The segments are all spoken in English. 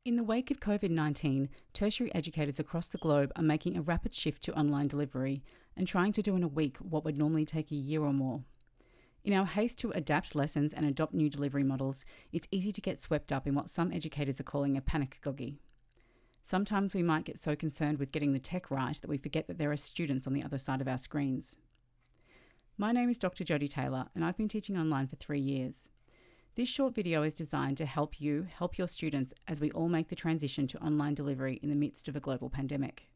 In the wake of COVID-19, tertiary educators across the globe are making a rapid shift to online delivery and trying to do in a week what would normally take a year or more. In our haste to adapt lessons and adopt new delivery models, it's easy to get swept up in what some educators are calling a panic-gogy. Sometimes we might get so concerned with getting the tech right that we forget that there are students on the other side of our screens. My name is Dr. Jodie Taylor, and I've been teaching online for 3 years. This short video is designed to help you help your students as we all make the transition to online delivery in the midst of a global pandemic.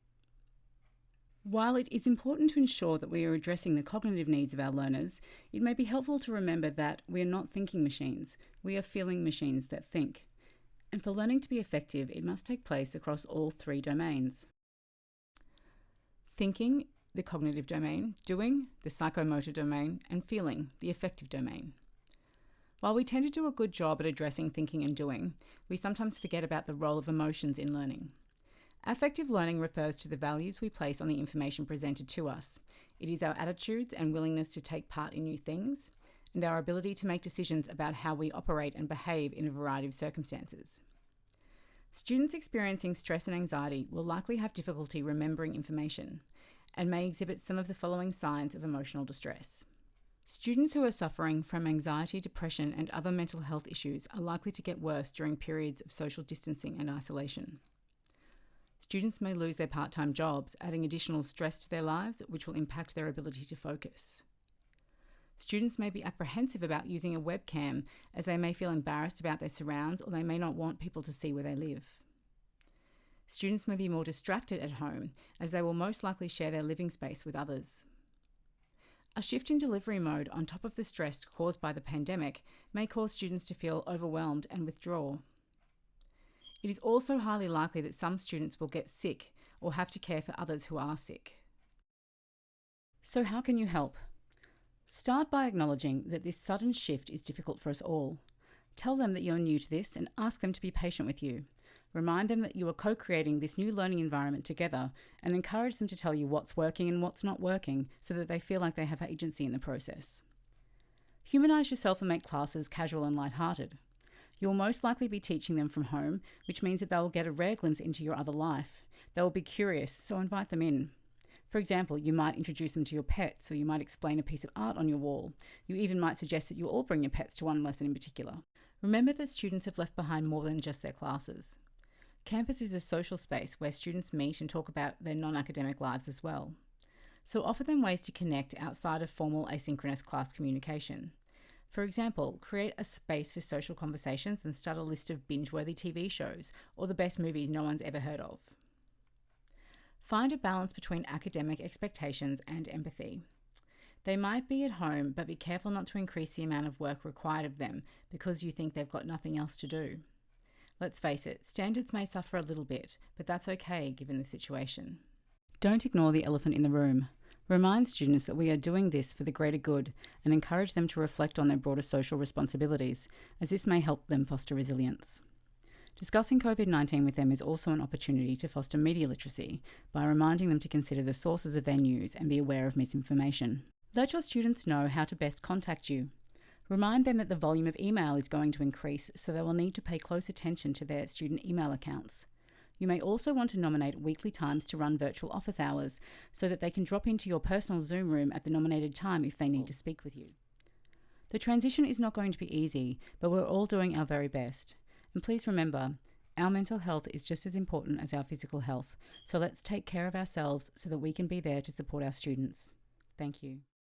While it is important to ensure that we are addressing the cognitive needs of our learners, it may be helpful to remember that we are not thinking machines, we are feeling machines that think. And for learning to be effective, it must take place across all 3 domains. Thinking, the cognitive domain; doing, the psychomotor domain; and feeling, the affective domain. While we tend to do a good job at addressing thinking and doing, we sometimes forget about the role of emotions in learning. Affective learning refers to the values we place on the information presented to us. It is our attitudes and willingness to take part in new things, and our ability to make decisions about how we operate and behave in a variety of circumstances. Students experiencing stress and anxiety will likely have difficulty remembering information and may exhibit some of the following signs of emotional distress. Students who are suffering from anxiety, depression, and other mental health issues are likely to get worse during periods of social distancing and isolation. Students may lose their part-time jobs, adding additional stress to their lives, which will impact their ability to focus. Students may be apprehensive about using a webcam, as they may feel embarrassed about their surrounds, or they may not want people to see where they live. Students may be more distracted at home, as they will most likely share their living space with others. A shift in delivery mode on top of the stress caused by the pandemic may cause students to feel overwhelmed and withdraw. It is also highly likely that some students will get sick or have to care for others who are sick. So how can you help? Start by acknowledging that this sudden shift is difficult for us all. Tell them that you're new to this and ask them to be patient with you. Remind them that you are co-creating this new learning environment together and encourage them to tell you what's working and what's not working so that they feel like they have agency in the process. Humanize yourself and make classes casual and lighthearted. You'll most likely be teaching them from home, which means that they'll get a rare glimpse into your other life. They will be curious, so invite them in. For example, you might introduce them to your pets, or you might explain a piece of art on your wall. You even might suggest that you all bring your pets to one lesson in particular. Remember that students have left behind more than just their classes. Campus is a social space where students meet and talk about their non-academic lives as well. So offer them ways to connect outside of formal asynchronous class communication. For example, create a space for social conversations and start a list of binge-worthy TV shows or the best movies no one's ever heard of. Find a balance between academic expectations and empathy. They might be at home, but be careful not to increase the amount of work required of them because you think they've got nothing else to do. Let's face it, standards may suffer a little bit, but that's okay given the situation. Don't ignore the elephant in the room. Remind students that we are doing this for the greater good and encourage them to reflect on their broader social responsibilities, as this may help them foster resilience. Discussing COVID-19 with them is also an opportunity to foster media literacy by reminding them to consider the sources of their news and be aware of misinformation. Let your students know how to best contact you. Remind them that the volume of email is going to increase, so they will need to pay close attention to their student email accounts. You may also want to nominate weekly times to run virtual office hours so that they can drop into your personal Zoom room at the nominated time if they need to speak with you. The transition is not going to be easy, but we're all doing our very best. And please remember, our mental health is just as important as our physical health, so let's take care of ourselves so that we can be there to support our students. Thank you.